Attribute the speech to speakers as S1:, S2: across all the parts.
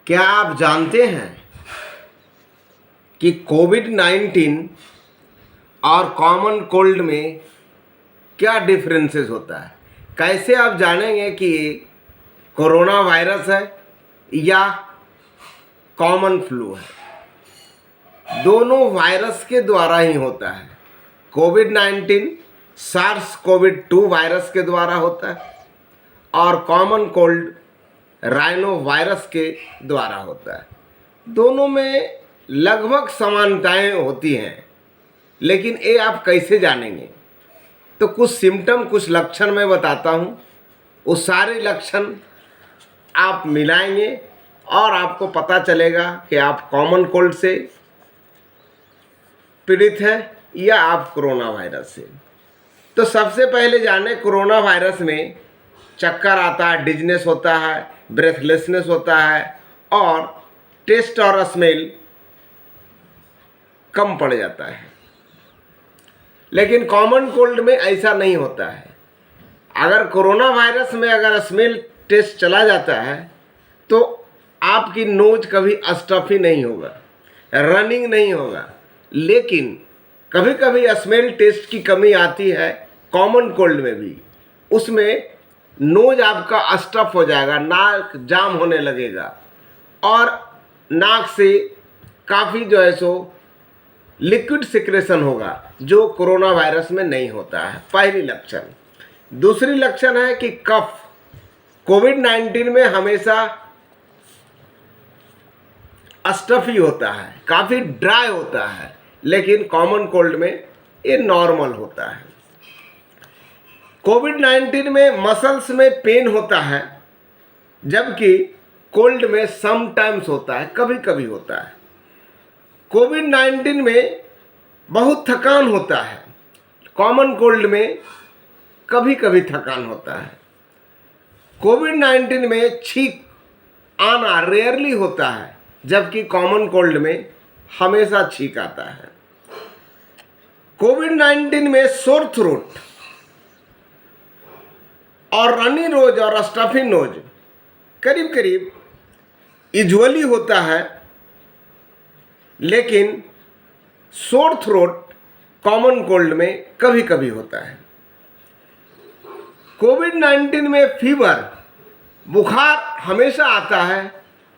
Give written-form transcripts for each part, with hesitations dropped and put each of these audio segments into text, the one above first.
S1: क्या आप जानते हैं कि कोविड-19 और कॉमन कोल्ड में क्या डिफरेंसेस होता है? कैसे आप जानेंगे कि कोरोना वायरस है या कॉमन फ्लू है? दोनों वायरस के द्वारा ही होता है। कोविड-19 सार्स कोविड-2 वायरस के द्वारा होता है और कॉमन कोल्ड राइनो वायरस के द्वारा होता है। दोनों में लगभग समानताएं होती हैं, लेकिन ये आप कैसे जानेंगे? तो कुछ सिम्टम, कुछ लक्षण मैं बताता हूँ। वो सारे लक्षण आप मिलाएंगे और आपको पता चलेगा कि आप कॉमन कोल्ड से पीड़ित हैं या आप कोरोना वायरस से। तो सबसे पहले जाने, कोरोना वायरस में चक्कर आता है, डिजनेस होता है, ब्रेथलेसनेस होता है और टेस्ट और स्मेल कम पड़ जाता है। लेकिन कॉमन कोल्ड में ऐसा नहीं होता है। अगर कोरोना वायरस में अगर स्मेल टेस्ट चला जाता है तो आपकी नोज कभी स्टफी नहीं होगा, रनिंग नहीं होगा। लेकिन कभी कभी स्मेल टेस्ट की कमी आती है कॉमन कोल्ड में भी। उसमें नोज आपका स्टफ हो जाएगा, नाक जाम होने लगेगा और नाक से काफ़ी जो है सो लिक्विड सिक्रेशन होगा, जो कोरोना वायरस में नहीं होता है। पहली लक्षण। दूसरी लक्षण है कि कफ। कोविड-19 में हमेशा स्टफी होता है, काफ़ी ड्राई होता है, लेकिन कॉमन कोल्ड में ये नॉर्मल होता है। कोविड-19 में मसल्स में पेन होता है, जबकि कोल्ड में समटाइम्स होता है, कभी कभी होता है। कोविड-19 में बहुत थकान होता है, कॉमन कोल्ड में कभी कभी थकान होता है। कोविड-19 में छींक आना रेयरली होता है, जबकि कॉमन कोल्ड में हमेशा छींक आता है। कोविड-19 में सोर थ्रोट और रनी नोज और स्टफी नोज करीब करीब यूजुअली होता है, लेकिन सोर थ्रोट कॉमन कोल्ड में कभी कभी होता है। कोविड-19 में फीवर, बुखार हमेशा आता है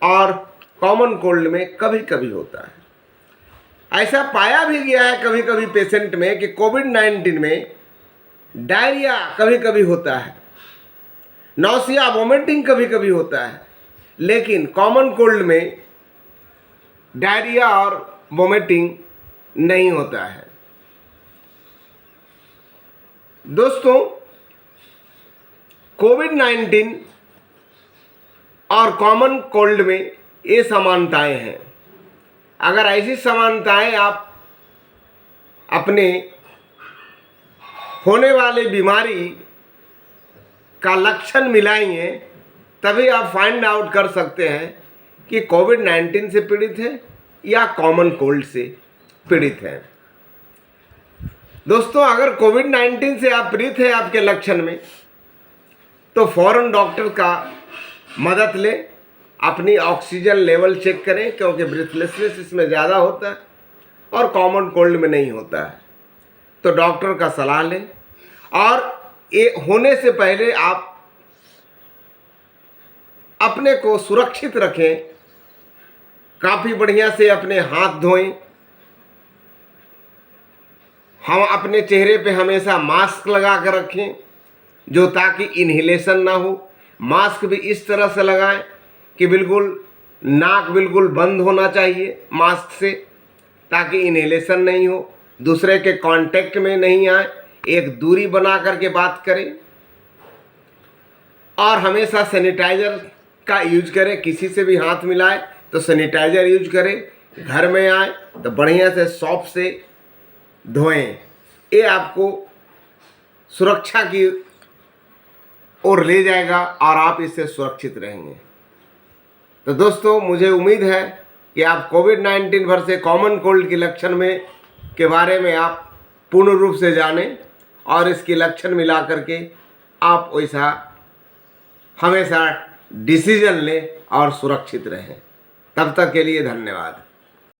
S1: और कॉमन कोल्ड में कभी कभी होता है। ऐसा पाया भी गया है कभी कभी पेशेंट में कि कोविड-19 में डायरिया कभी कभी होता है, नौसिया वोमिटिंग कभी कभी होता है, लेकिन कॉमन कोल्ड में डायरिया और वोमिटिंग नहीं होता है। दोस्तों, कोविड-19 और कॉमन कोल्ड में ये समानताएं हैं। अगर ऐसी समानताएं आप अपने होने वाली बीमारी का लक्षण मिलाएंगे, तभी आप फाइंड आउट कर सकते हैं कि कोविड-19 से पीड़ित है या कॉमन कोल्ड से पीड़ित है। दोस्तों, अगर कोविड-19 से आप पीड़ित हैं आपके लक्षण में, तो फौरन डॉक्टर का मदद लें, अपनी ऑक्सीजन लेवल चेक करें, क्योंकि ब्रीथलेसनेस इसमें ज़्यादा होता है और कॉमन कोल्ड में नहीं होता है। तो डॉक्टर का सलाह लें और ये होने से पहले आप अपने को सुरक्षित रखें। काफ़ी बढ़िया से अपने हाथ धोएं। हम अपने चेहरे पे हमेशा मास्क लगा कर रखें, जो ताकि इन्हेलेशन ना हो। मास्क भी इस तरह से लगाएं कि बिल्कुल नाक बिल्कुल बंद होना चाहिए मास्क से, ताकि इन्हेलेशन नहीं हो, दूसरे के कांटेक्ट में नहीं आए। एक दूरी बना करके बात करें और हमेशा सैनिटाइज़र का यूज करें। किसी से भी हाथ मिलाए तो सैनिटाइज़र यूज करें। घर में आए तो बढ़िया से सॉप से धोएं। ये आपको सुरक्षा की ओर ले जाएगा और आप इससे सुरक्षित रहेंगे। तो दोस्तों, मुझे उम्मीद है कि आप कोविड-19 भर से कॉमन कोल्ड के लक्षण में के बारे में आप पूर्ण रूप से जानें और इसके लक्षण मिला करके आप वैसा हमेशा डिसीजन लें और सुरक्षित रहें। तब तक के लिए धन्यवाद।